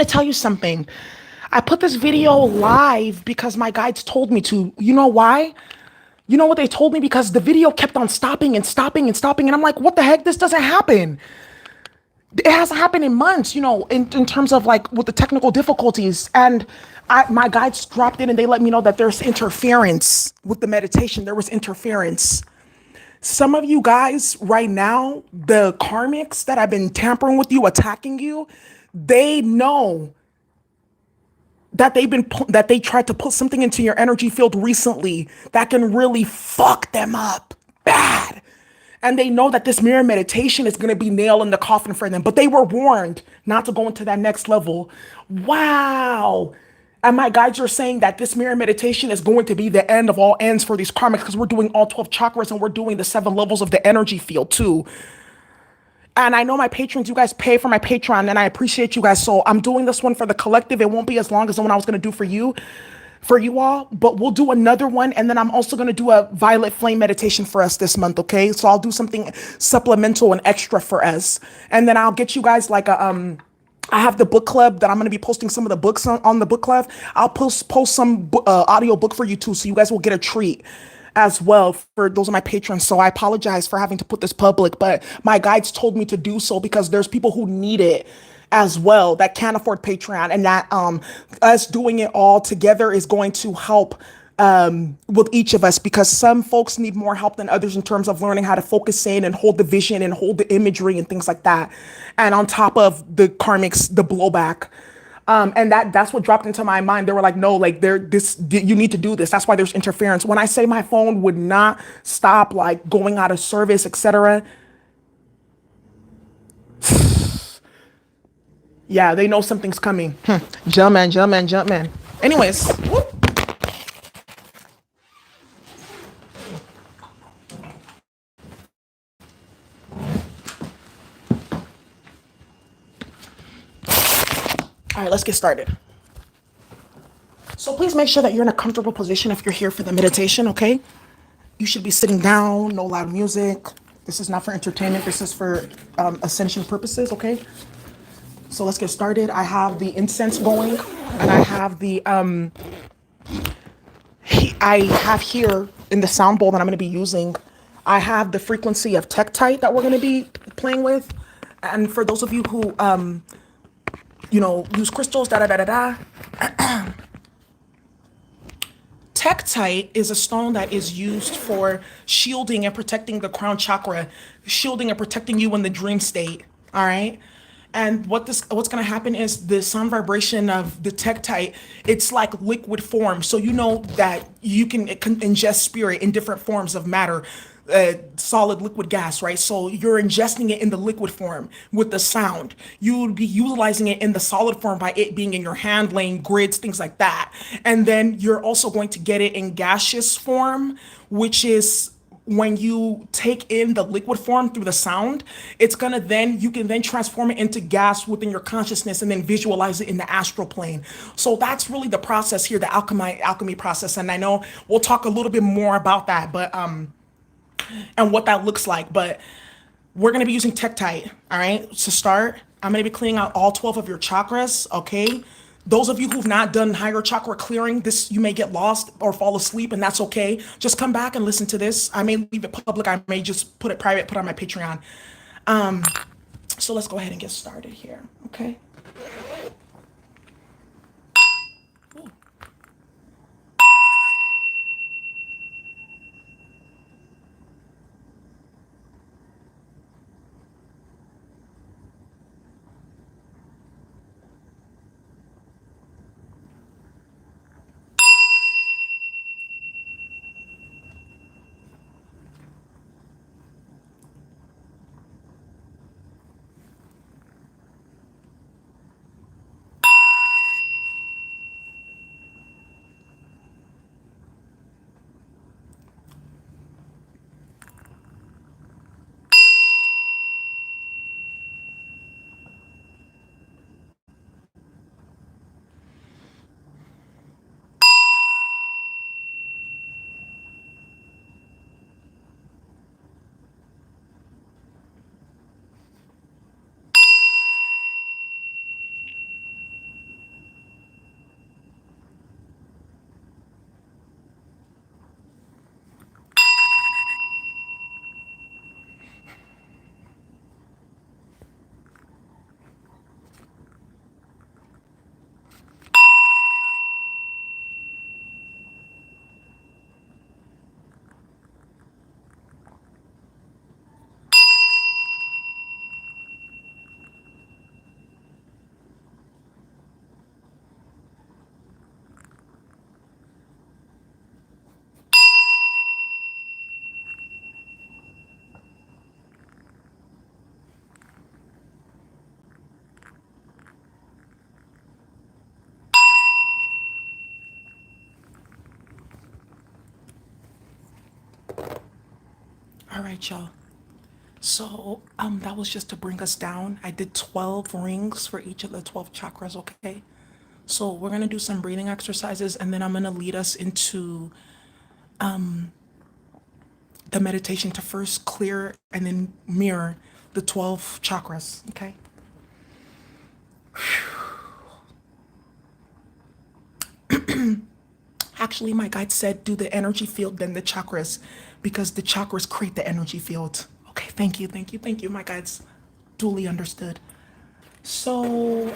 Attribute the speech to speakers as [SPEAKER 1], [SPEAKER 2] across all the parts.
[SPEAKER 1] to tell you something. I put this video live because my guides told me to. You know why? You know what they told me? Because the video kept on stopping and stopping and stopping. And I'm like, what the heck? This doesn't happen. It hasn't happened in months, in terms of like with the technical difficulties. And my guides dropped in and they let me know that there's interference with the meditation. There was interference. Some of you guys right now, the karmics that have been tampering with you, attacking you, they know that they tried to put something into your energy field recently that can really fuck them up bad. And they know that this mirror meditation is going to be nail in the coffin for them, but they were warned not to go into that next level. Wow. And my guides are saying that this mirror meditation is going to be the end of all ends for these karmics because we're doing all 12 chakras and we're doing the 7 levels of the energy field too. And I know my patrons, you guys pay for my Patreon, and I appreciate you guys. So I'm doing this one for the collective. It won't be as long as the one I was going to do for you all, but we'll do another one. And then I'm also going to do a violet flame meditation for us this month. Okay. So I'll do something supplemental and extra for us. And then I'll get you guys like I have the book club that I'm going to be posting some of the books on the book club. I'll post some audio book for you too. So you guys will get a treat as well for those of my patrons. So I apologize for having to put this public, but my guides told me to do so because there's people who need it as well that can't afford Patreon, and that us doing it all together is going to help with each of us, because some folks need more help than others in terms of learning how to focus in and hold the vision and hold the imagery and things like that. And on top of the karmics, the blowback. And that's what dropped into my mind. They were like, no, like you need to do this. That's why there's interference. When I say my phone would not stop, like going out of service, etc. Yeah, they know something's coming. Jump man, jump man, jump man. Anyways, whoop. All right, let's get started. So please make sure that you're in a comfortable position if you're here for the meditation, okay? You should be sitting down, no loud music. This is not for entertainment. This is for ascension purposes, okay? So let's get started. I have the incense going, and I have I have here in the sound bowl that I'm going to be using, I have the frequency of Tektite that we're going to be playing with. And for those of you who, use crystals, da da da da da. Tektite is a stone that is used for shielding and protecting the crown chakra, shielding and protecting you in the dream state. All right. And what's going to happen is the sound vibration of the Tektite, it's like liquid form. So you know that it can ingest spirit in different forms of matter, solid, liquid, gas, right? So you're ingesting it in the liquid form with the sound. You would be utilizing it in the solid form by it being in your hand, laying grids, things like that. And then you're also going to get it in gaseous form, which is when you take in the liquid form through the sound, you can then transform it into gas within your consciousness and then visualize it in the astral plane. So that's really the process here, the alchemy process. And I know we'll talk a little bit more about that, but and what that looks like. But we're going to be using Tektite. All right. To start, I'm going to be cleaning out all 12 of your chakras. Okay. Those of you who've not done higher chakra clearing, you may get lost or fall asleep, and that's okay. Just come back and listen to this. I may leave it public. I may just put it private, put it on my Patreon. So let's go ahead and get started here. Okay. right, y'all. So that was just to bring us down. I did 12 rings for each of the 12 chakras, okay? So we're gonna do some breathing exercises and then I'm gonna lead us into the meditation to first clear and then mirror the 12 chakras, okay? Actually, my guide said do the energy field, then the chakras, because the chakras create the energy field. Okay, thank you, thank you, thank you. My guide's duly understood. So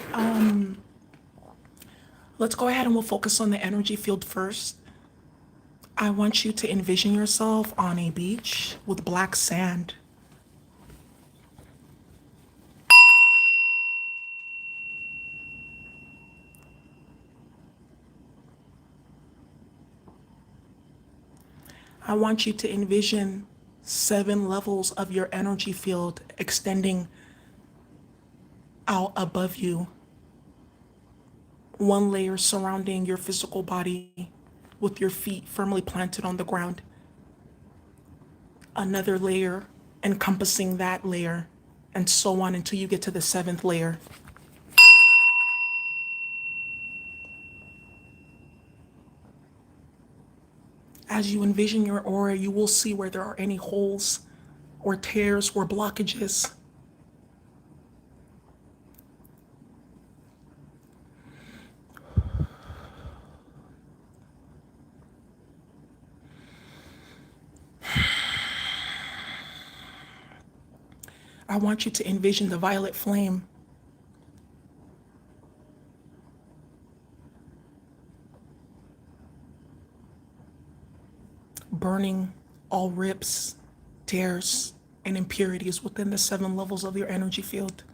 [SPEAKER 1] let's go ahead and we'll focus on the energy field first. I want you to envision yourself on a beach with black sand. I want you to envision 7 levels of your energy field extending out above you. One layer surrounding your physical body with your feet firmly planted on the ground. Another layer encompassing that layer, and so on until you get to the 7th layer. As you envision your aura, you will see where there are any holes or tears or blockages. I want you to envision the violet flame burning all rips, tears, and impurities within the 7 levels of your energy field.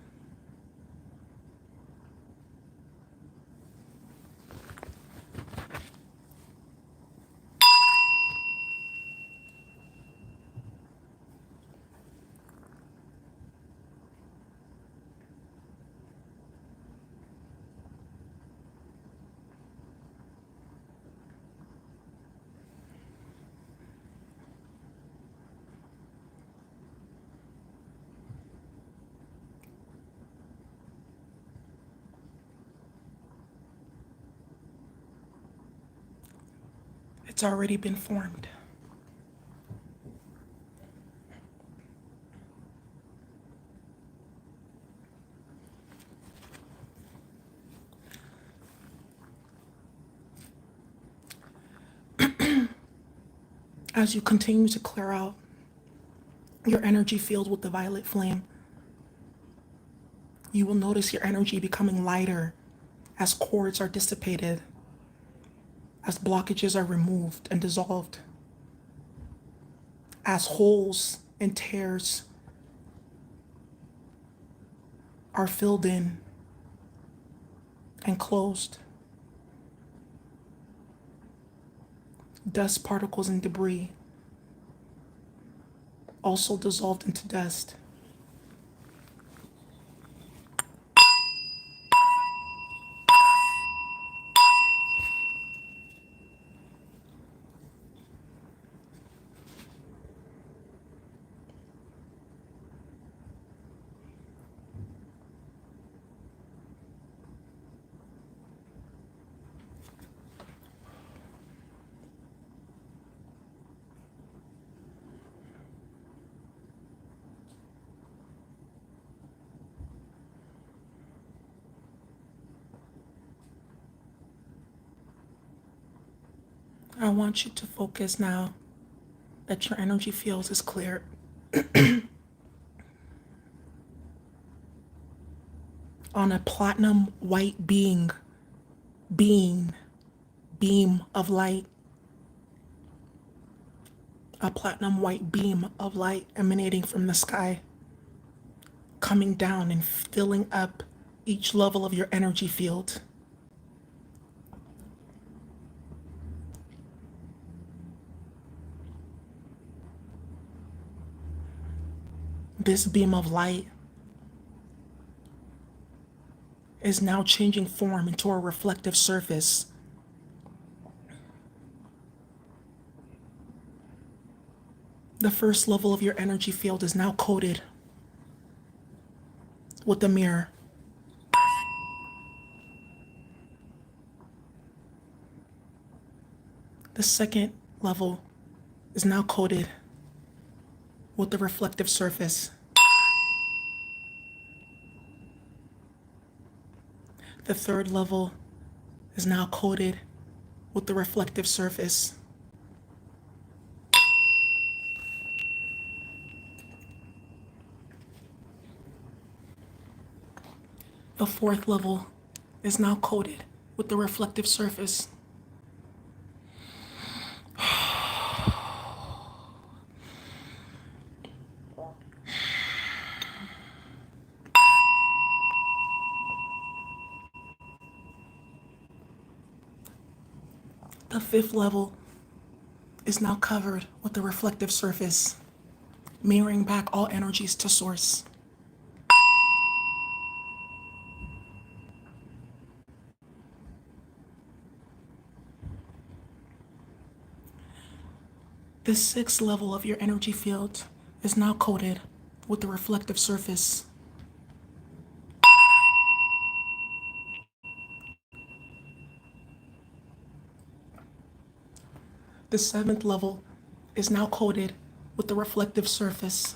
[SPEAKER 1] It's already been formed. As you continue to clear out your energy field with the violet flame, you will notice your energy becoming lighter as cords are dissipated, as blockages are removed and dissolved, as holes and tears are filled in and closed. Dust particles and debris also dissolved into dust. I want you to focus now that your energy field is clear on a platinum white beam, beam of light, a platinum white beam of light emanating from the sky, coming down and filling up each level of your energy field. This beam of light is now changing form into a reflective surface. The first level of your energy field is now coated with the mirror. The second level is now coated with the reflective surface. The third level is now coated with the reflective surface. The fourth level is now coated with the reflective surface. The fifth level is now covered with the reflective surface, mirroring back all energies to source. The sixth level of your energy field is now coated with the reflective surface. The seventh level is now coated with the reflective surface.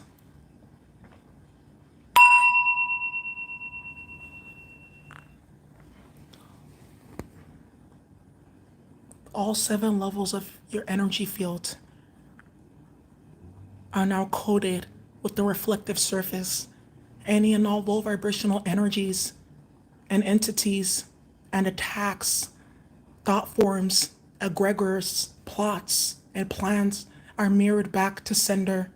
[SPEAKER 1] All 7 levels of your energy field are now coated with the reflective surface. Any and all low vibrational energies and entities and attacks, thought forms, egregores, plots, and plans are mirrored back to sender.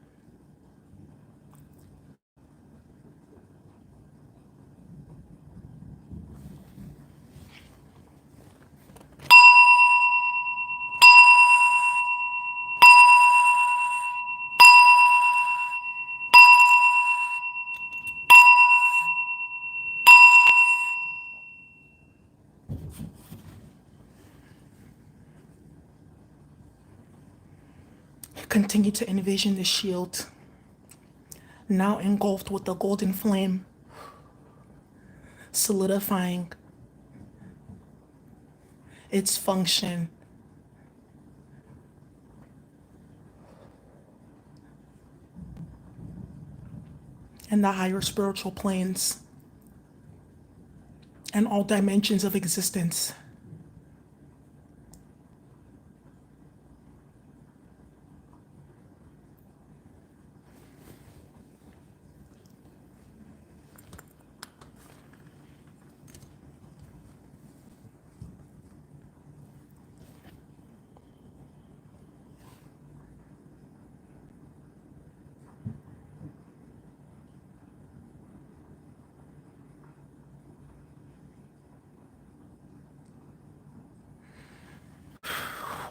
[SPEAKER 1] Continue to envision the shield, now engulfed with the golden flame, solidifying its function in the higher spiritual planes and all dimensions of existence.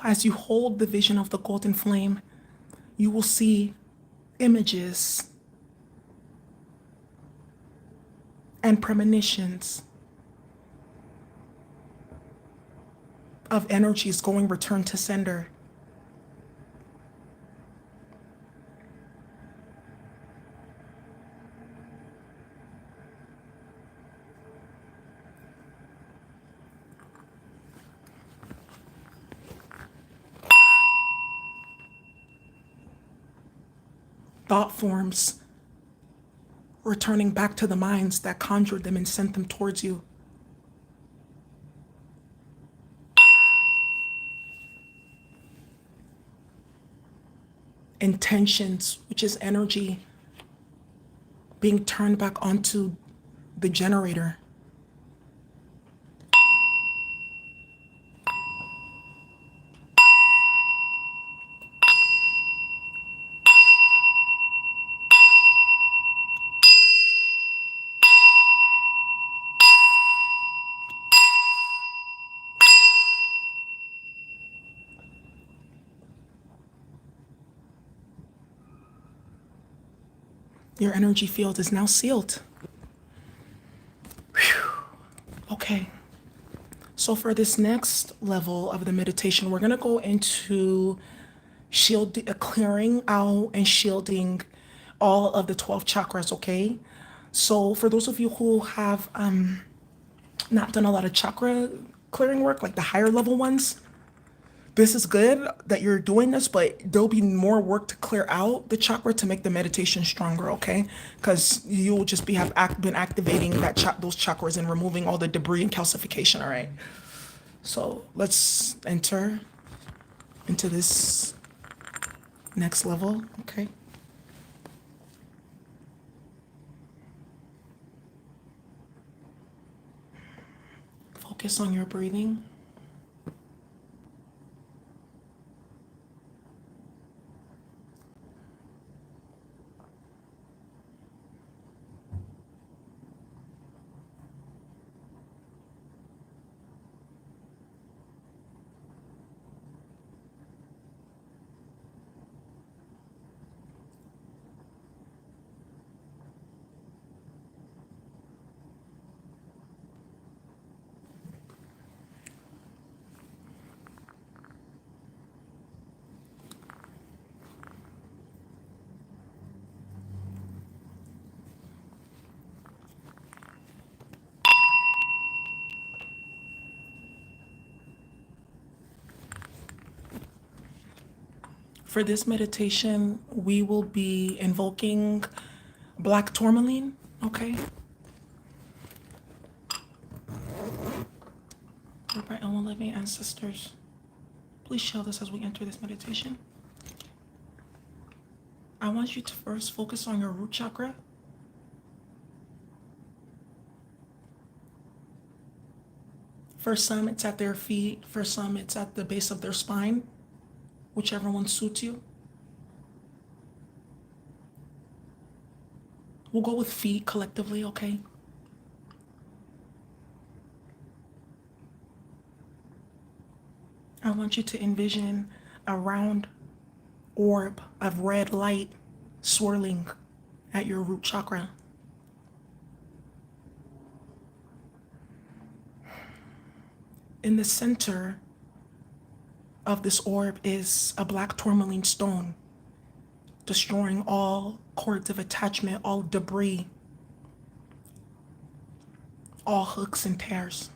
[SPEAKER 1] As you hold the vision of the golden flame, you will see images and premonitions of energies going return to sender. Thought forms returning back to the minds that conjured them and sent them towards you. Intentions, which is energy, being turned back onto the generator. Your energy field is now sealed. Whew. Okay. So for this next level of the meditation, we're going to go into clearing out and shielding all of the 12 chakras, okay? So for those of you who have not done a lot of chakra clearing work, like the higher level ones, this is good that you're doing this, but there'll be more work to clear out the chakra to make the meditation stronger, okay? Because you'll just been activating those chakras and removing all the debris and calcification, all right? So let's enter into this next level, okay? Focus on your breathing. For this meditation, we will be invoking black tourmaline, okay? Our own living ancestors, please shield us as we enter this meditation. I want you to first focus on your root chakra. For some, it's at their feet. For some, it's at the base of their spine, whichever one suits you. We'll go with feet collectively, okay? I want you to envision a round orb of red light swirling at your root chakra. In the center of this orb is a black tourmaline stone, destroying all cords of attachment, all debris, all hooks and tears.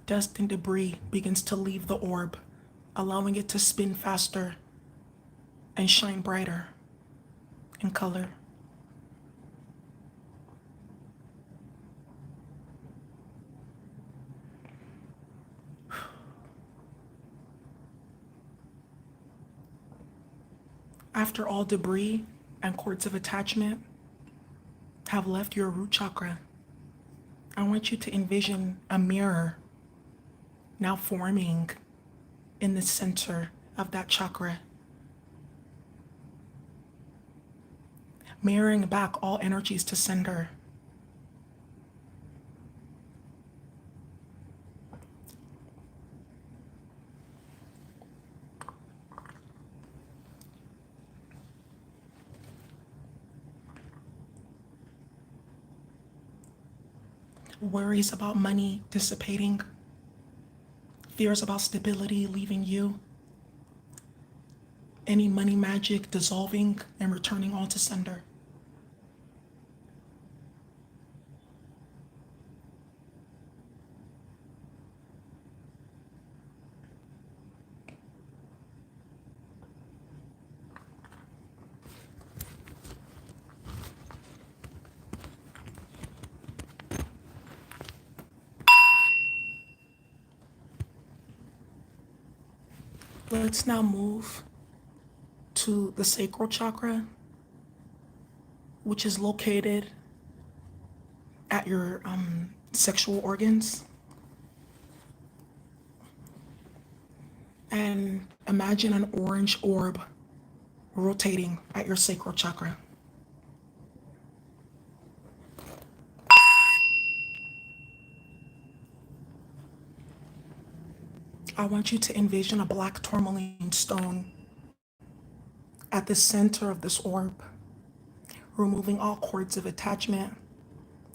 [SPEAKER 1] Dust and debris begins to leave the orb, allowing it to spin faster and shine brighter in color. After all debris and cords of attachment have left your root chakra, I want you to envision a mirror now forming in the center of that chakra, mirroring back all energies to sender. Worries about money dissipating, fears about stability leaving you, any money magic dissolving and returning all to sender. Let's now move to the sacral chakra, which is located at your sexual organs. And imagine an orange orb rotating at your sacral chakra. I want you to envision a black tourmaline stone at the center of this orb, removing all cords of attachment,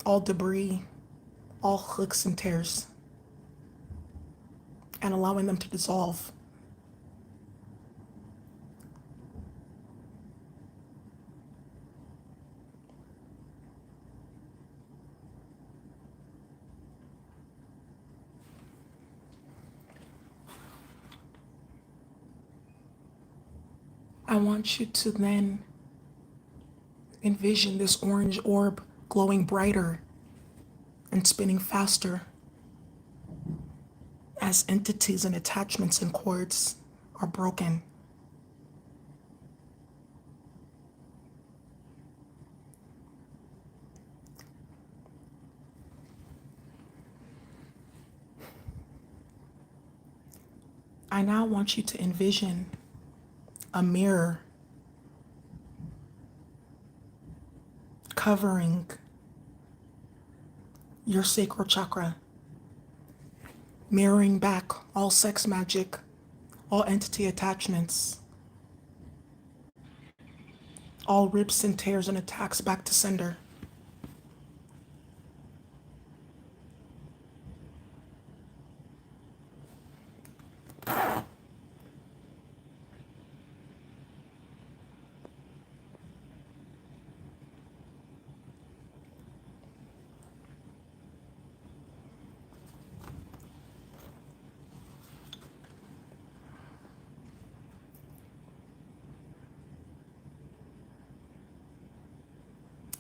[SPEAKER 1] all debris, all hooks and tears, and allowing them to dissolve. I want you to then envision this orange orb glowing brighter and spinning faster as entities and attachments and cords are broken. I now want you to envision a mirror covering your sacral chakra, mirroring back all sex magic, all entity attachments, all rips and tears and attacks back to sender.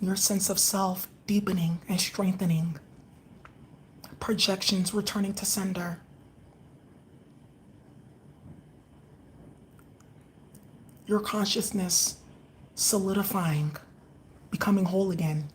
[SPEAKER 1] Your sense of self deepening and strengthening, projections returning to sender. Your consciousness solidifying, becoming whole again.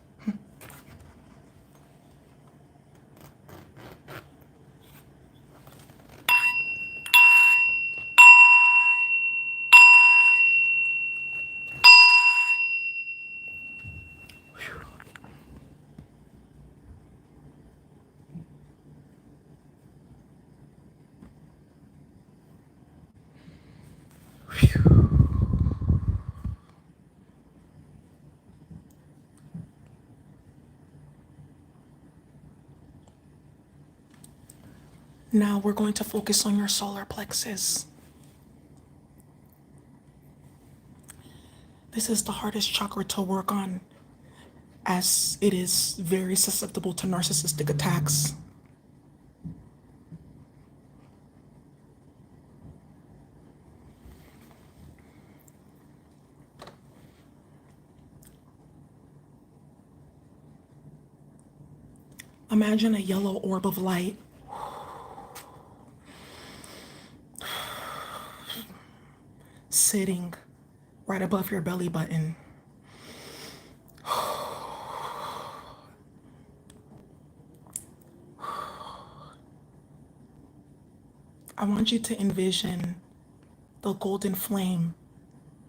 [SPEAKER 1] Now we're going to focus on your solar plexus. This is the hardest chakra to work on as it is very susceptible to narcissistic attacks. Imagine a yellow orb of light sitting right above your belly button. I want you to envision the golden flame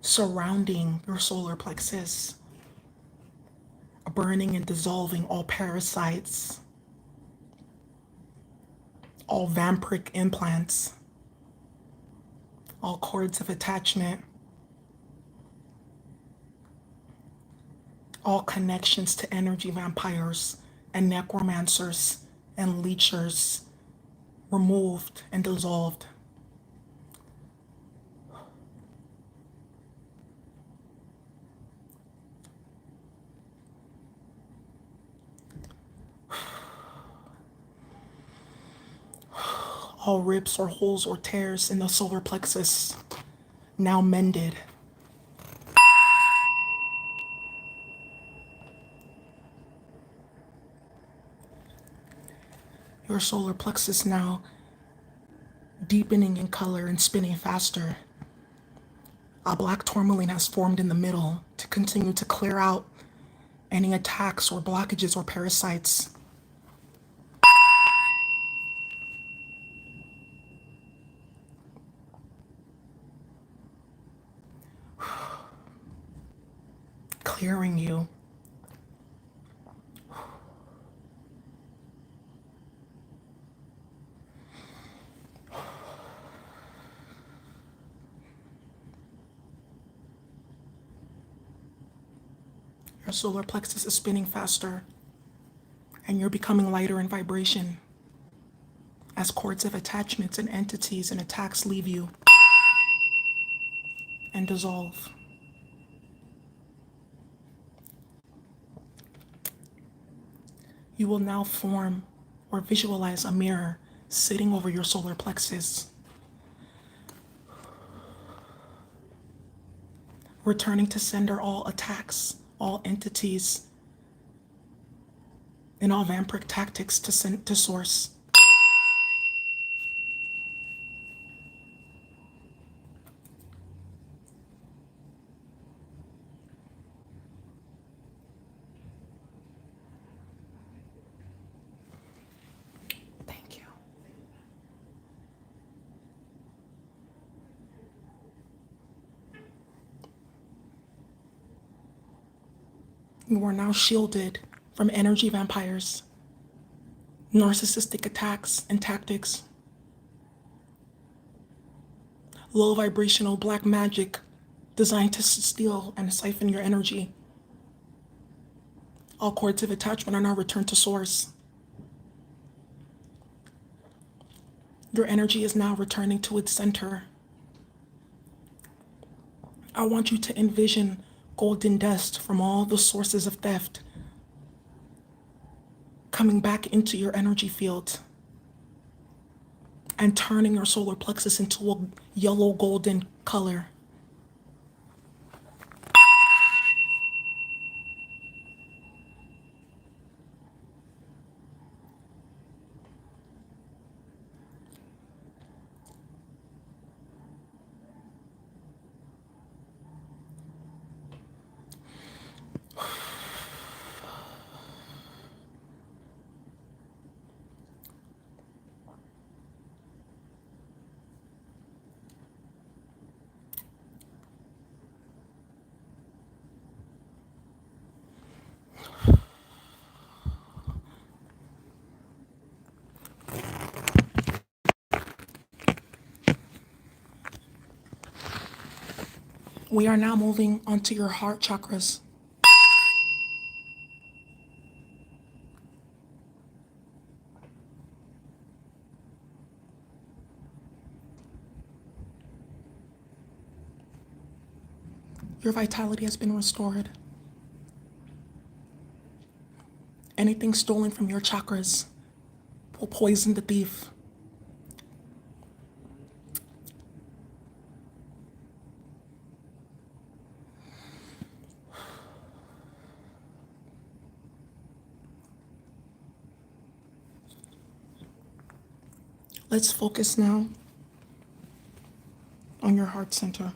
[SPEAKER 1] surrounding your solar plexus, burning and dissolving all parasites, all vampiric implants, all cords of attachment, all connections to energy vampires and necromancers and leechers removed and dissolved. All rips or holes or tears in the solar plexus now mended. Your solar plexus now deepening in color and spinning faster. A black tourmaline has formed in the middle to continue to clear out any attacks or blockages or parasites. Clearing you. Your solar plexus is spinning faster And you're becoming lighter in vibration as cords of attachments and entities and attacks leave you and dissolve. You will now form or visualize a mirror sitting over your solar plexus, returning to sender all attacks, all entities, and all vampiric tactics to source. Thank you. You are now shielded from energy vampires, narcissistic attacks and tactics, low vibrational black magic designed to steal and siphon your energy. All cords of attachment are now returned to source. Your energy is now returning to its center. I want you to envision golden dust from all the sources of theft coming back into your energy field and turning your solar plexus into a yellow golden color. We are now moving onto your heart chakras. Your vitality has been restored. Anything stolen from your chakras will poison the thief. Let's focus now on your heart center.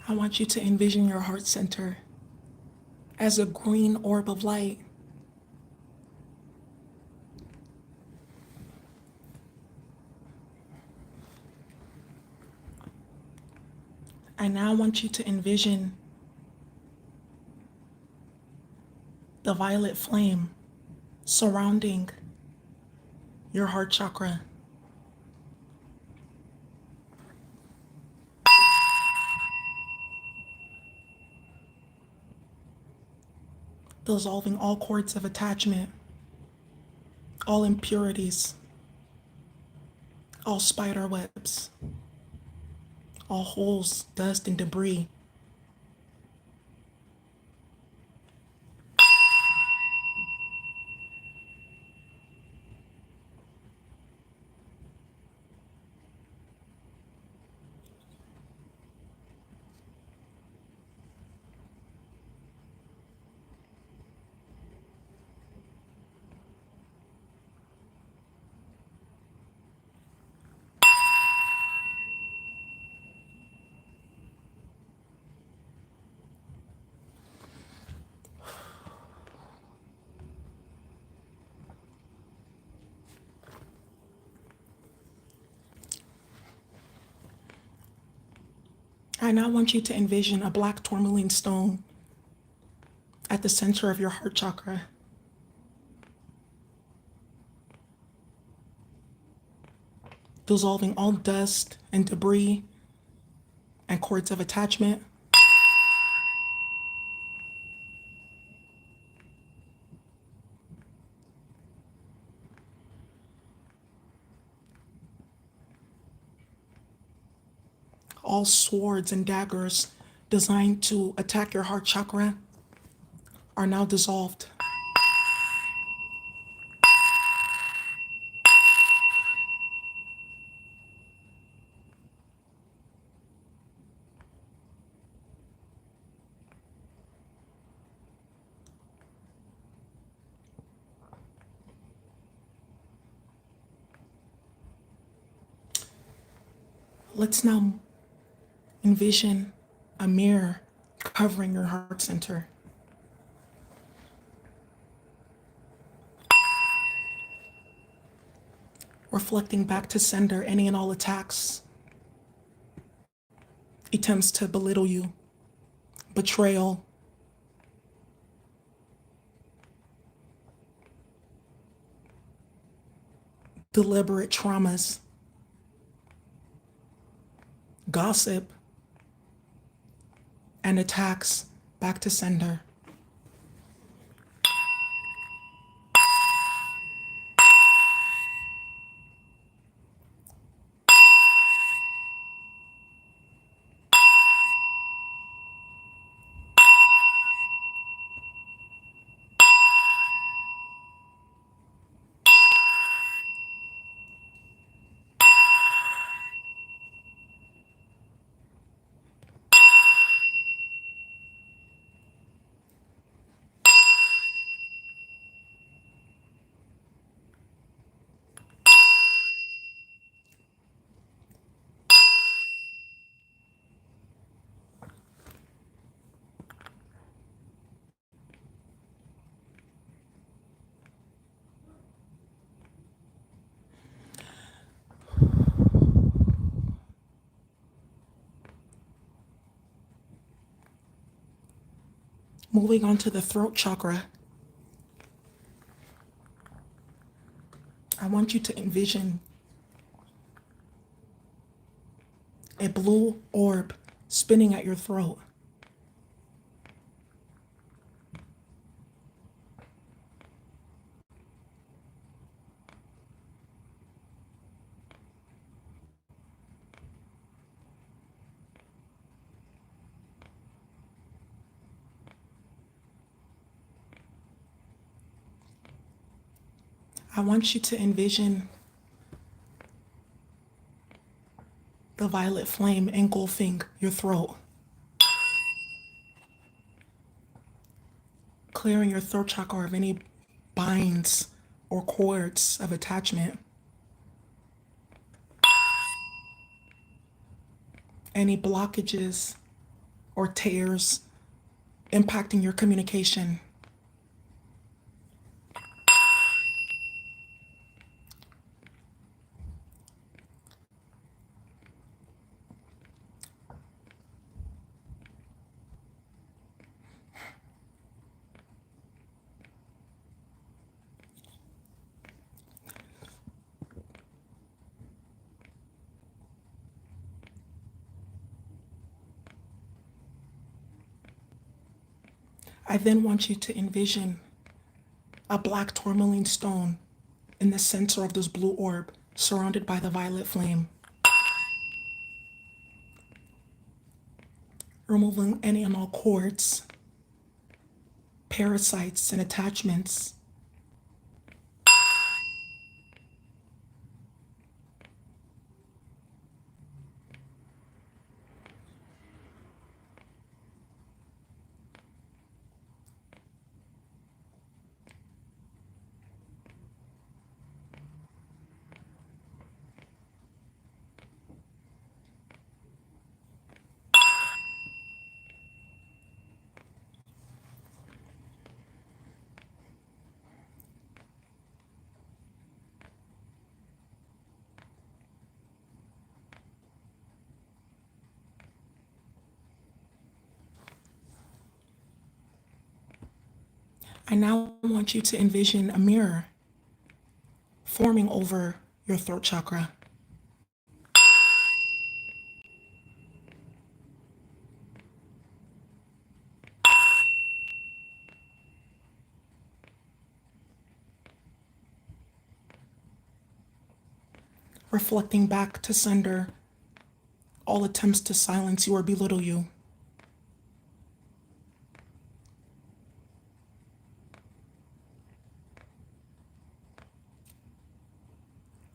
[SPEAKER 1] I want you to envision your heart center as a green orb of light. I now want you to envision the violet flame surrounding your heart chakra. Dissolving all cords of attachment, all impurities, all spider webs, all holes, dust, and debris. I now want you to envision a black tourmaline stone at the center of your heart chakra, dissolving all dust and debris and cords of attachment. All swords and daggers designed to attack your heart chakra are now dissolved. Let's now envision a mirror covering your heart center. Reflecting back to sender any and all attacks, attempts to belittle you, betrayal, deliberate traumas, gossip, and attacks back to sender. Moving on to the throat chakra, I want you to envision a blue orb spinning at your throat. I want you to envision the violet flame engulfing your throat, clearing your throat chakra of any binds or cords of attachment, any blockages or tears impacting your communication. I then want you to envision a black tourmaline stone in the center of this blue orb, surrounded by the violet flame. Removing any and all cords, parasites, and attachments. I now want you to envision a mirror forming over your throat chakra. Reflecting back to sender all attempts to silence you or belittle you.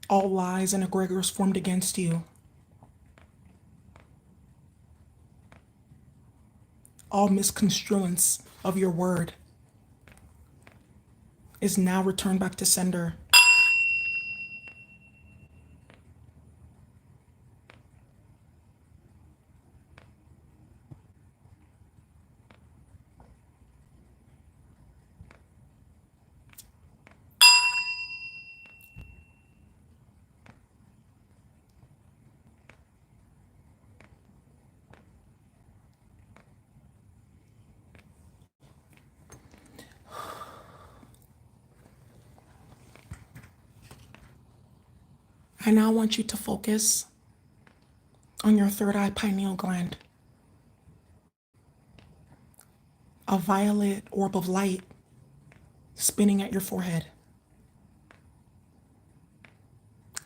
[SPEAKER 1] All lies and egregores formed against you. All misconstruence of your word is now returned back to sender. I now want you to focus on your third eye pineal gland. A violet orb of light spinning at your forehead,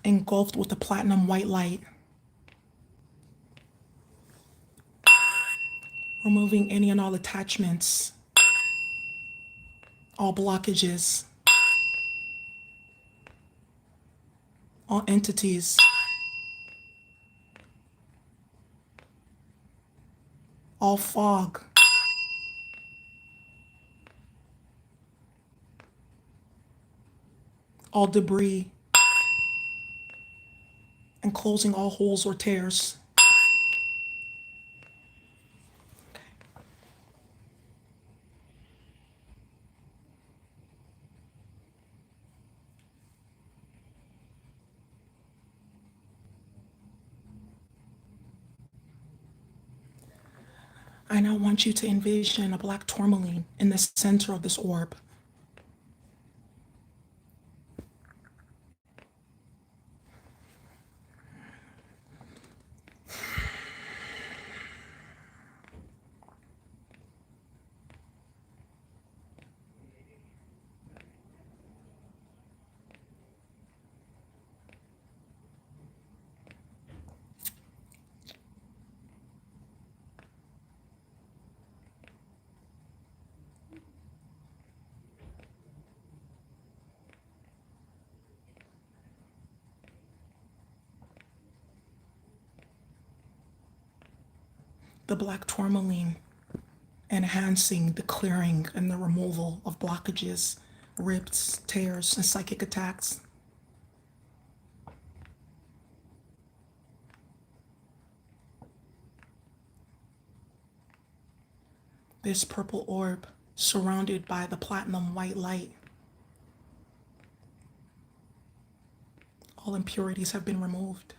[SPEAKER 1] engulfed with a platinum white light, removing any and all attachments, all blockages, all entities, all fog, all debris, and closing all holes or tears. I now want you to envision a black tourmaline in the center of this orb. The black tourmaline enhancing the clearing and the removal of blockages, rips, tears, and psychic attacks. This purple orb surrounded by the platinum white light. All impurities have been removed.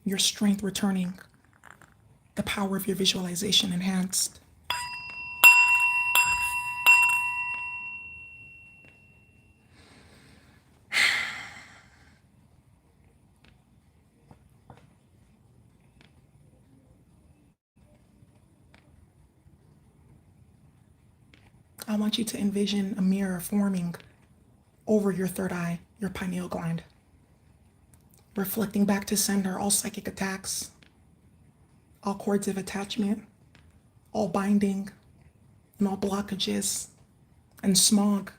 [SPEAKER 1] Your strength returning, the power of your visualization enhanced. I want you to envision a mirror forming over your third eye, your pineal gland, reflecting back to sender all psychic attacks, all cords of attachment, all binding, and all blockages and smog.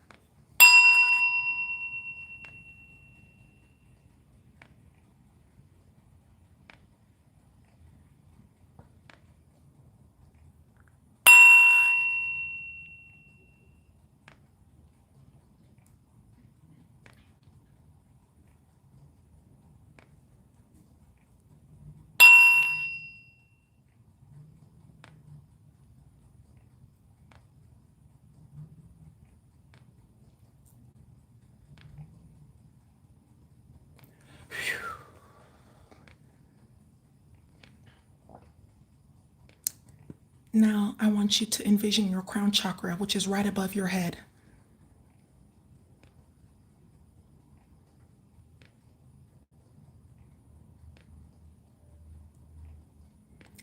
[SPEAKER 1] Now, I want you to envision your crown chakra, which is right above your head.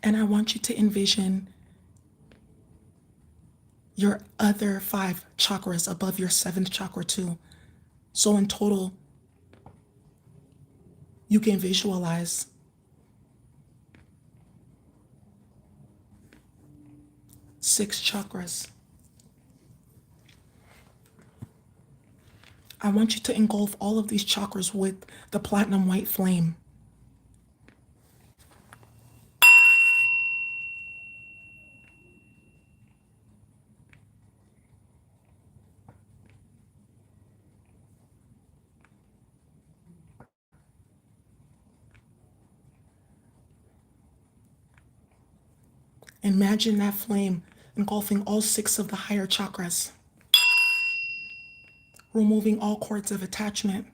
[SPEAKER 1] And I want you to envision your other 5 chakras above your 7th chakra, too. So, in total, you can visualize 6 chakras. I want you to engulf all of these chakras with the platinum white flame. Imagine that flame engulfing all 6 of the higher chakras, removing all cords of attachment,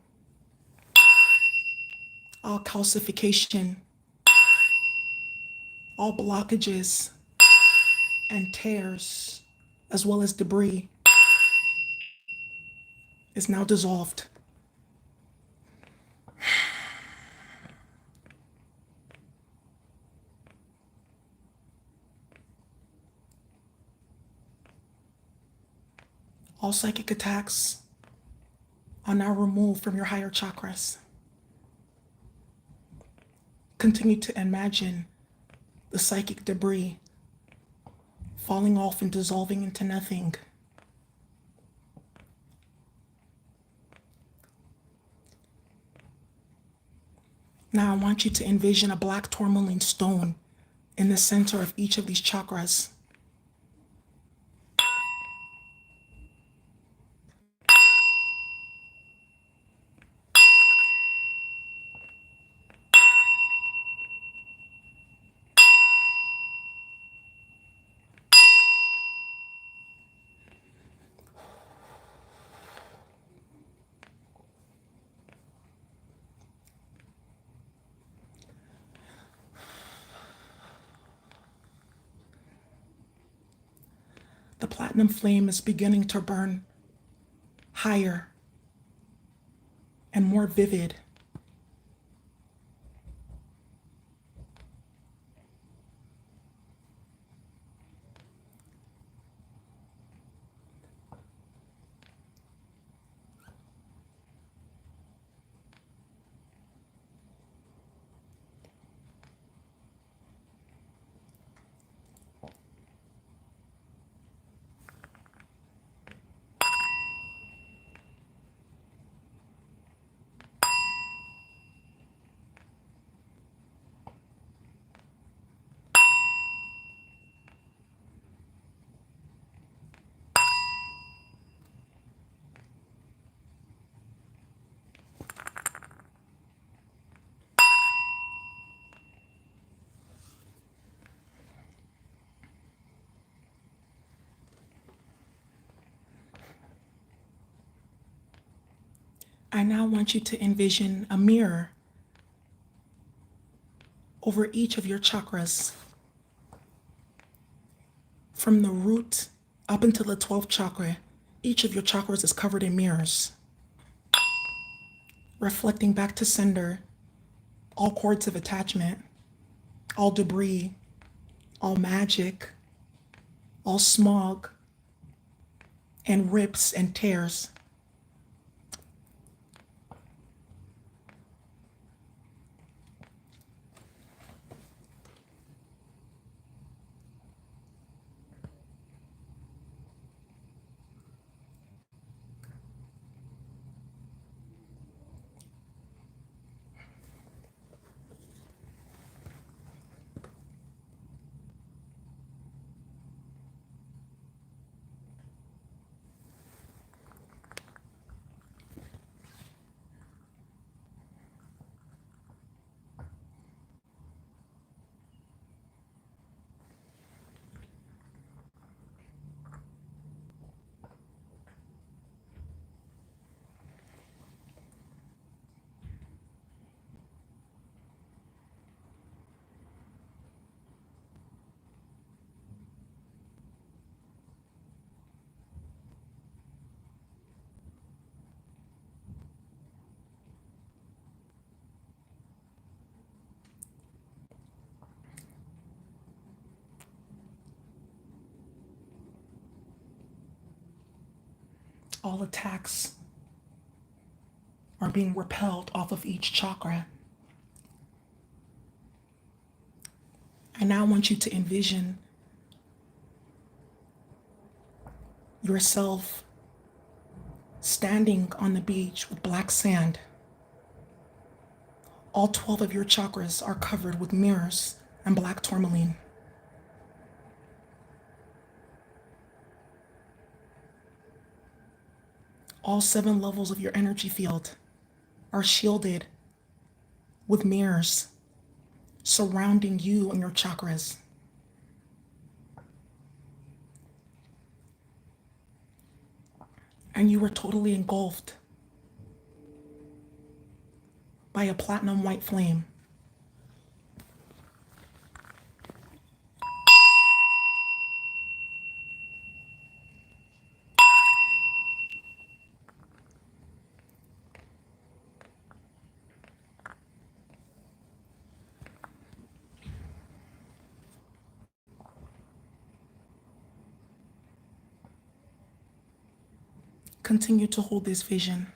[SPEAKER 1] all calcification, all blockages and tears, as well as debris, is now dissolved. All psychic attacks are now removed from your higher chakras. Continue to imagine the psychic debris falling off and dissolving into nothing. Now I want you to envision a black tourmaline stone in the center of each of these chakras. The platinum flame is beginning to burn higher and more vivid. I now want you to envision a mirror over each of your chakras, from the root up until the 12th chakra. Each of your chakras is covered in mirrors, reflecting back to sender all cords of attachment, all debris, all magic, all smog, and rips and tears. All attacks are being repelled off of each chakra. I now want you to envision yourself standing on the beach with black sand. All 12 of your chakras are covered with mirrors and black tourmaline. All 7 levels of your energy field are shielded with mirrors surrounding you and your chakras. And you are totally engulfed by a platinum white flame. Continue to hold this vision.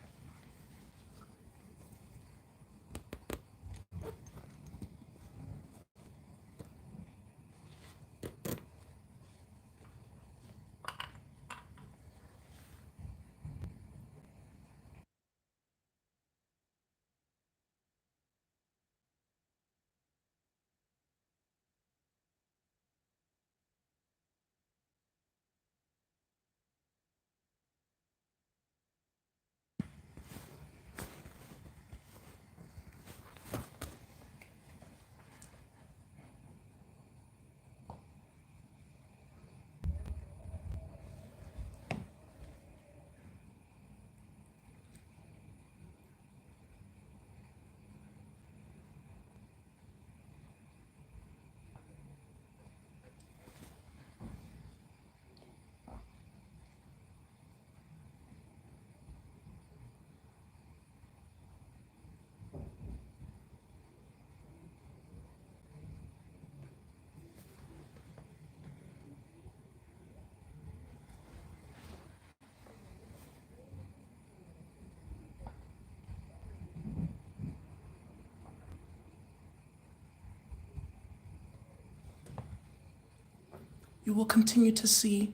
[SPEAKER 1] You will continue to see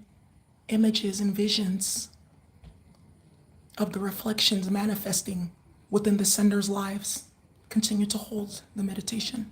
[SPEAKER 1] images and visions of the reflections manifesting within the sender's lives. Continue to hold the meditation.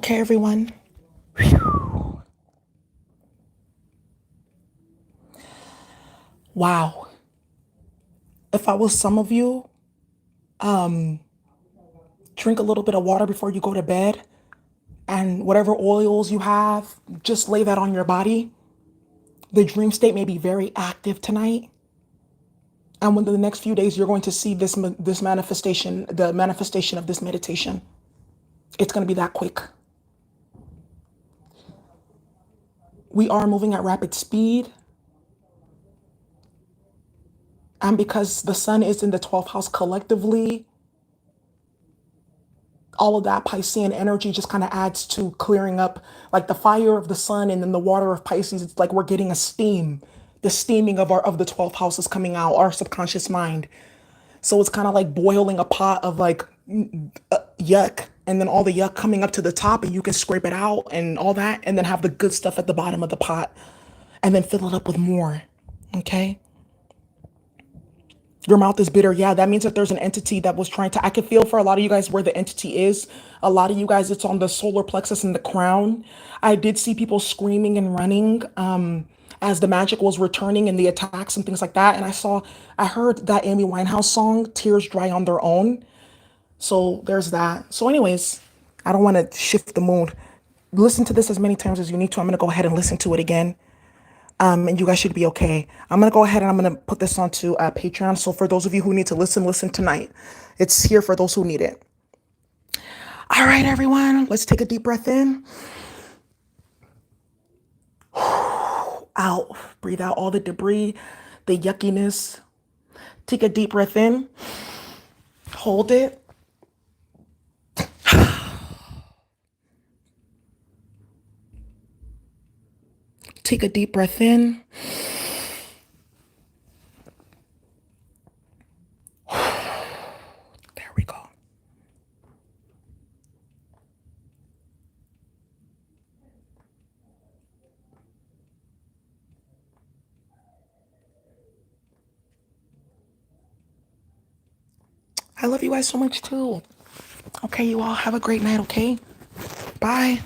[SPEAKER 1] Okay, everyone. Wow. If I was some of you, drink a little bit of water before you go to bed, and whatever oils you have, just lay that on your body. The dream state may be very active tonight. And within the next few days, you're going to see this manifestation, the manifestation of this meditation. It's going to be that quick. We are moving at rapid speed. And because the sun is in the 12th house collectively, all of that Piscean energy just kind of adds to clearing up, like the fire of the sun and then the water of Pisces. It's like we're getting a steam. The steaming of the 12th house is coming out, our subconscious mind. So it's kind of like boiling a pot of like yuck, and then all the yuck coming up to the top, and you can scrape it out and all that, and then have the good stuff at the bottom of the pot, and then fill it up with more. Okay. Your mouth is bitter. Yeah, that means that there's an entity that was trying to. I can feel for a lot of you guys where the entity is. A lot of you guys, it's on the solar plexus and the crown. I did see people screaming and running as the magic was returning and the attacks and things like that. And I heard that Amy Winehouse song, Tears Dry on Their Own. So there's that. So, anyways, I don't want to shift the mood. Listen to this as many times as you need to. I'm going to go ahead and listen to it again. And you guys should be okay. I'm gonna go ahead and I'm gonna put this onto Patreon. So for those of you who need to listen tonight. It's here for those who need it. All right, everyone, let's take a deep breath in. Out. Breathe out all the debris, the yuckiness. Take a deep breath in. Hold it. Take a deep breath in. There we go. I love you guys so much too. Okay, you all have a great night, okay? Bye.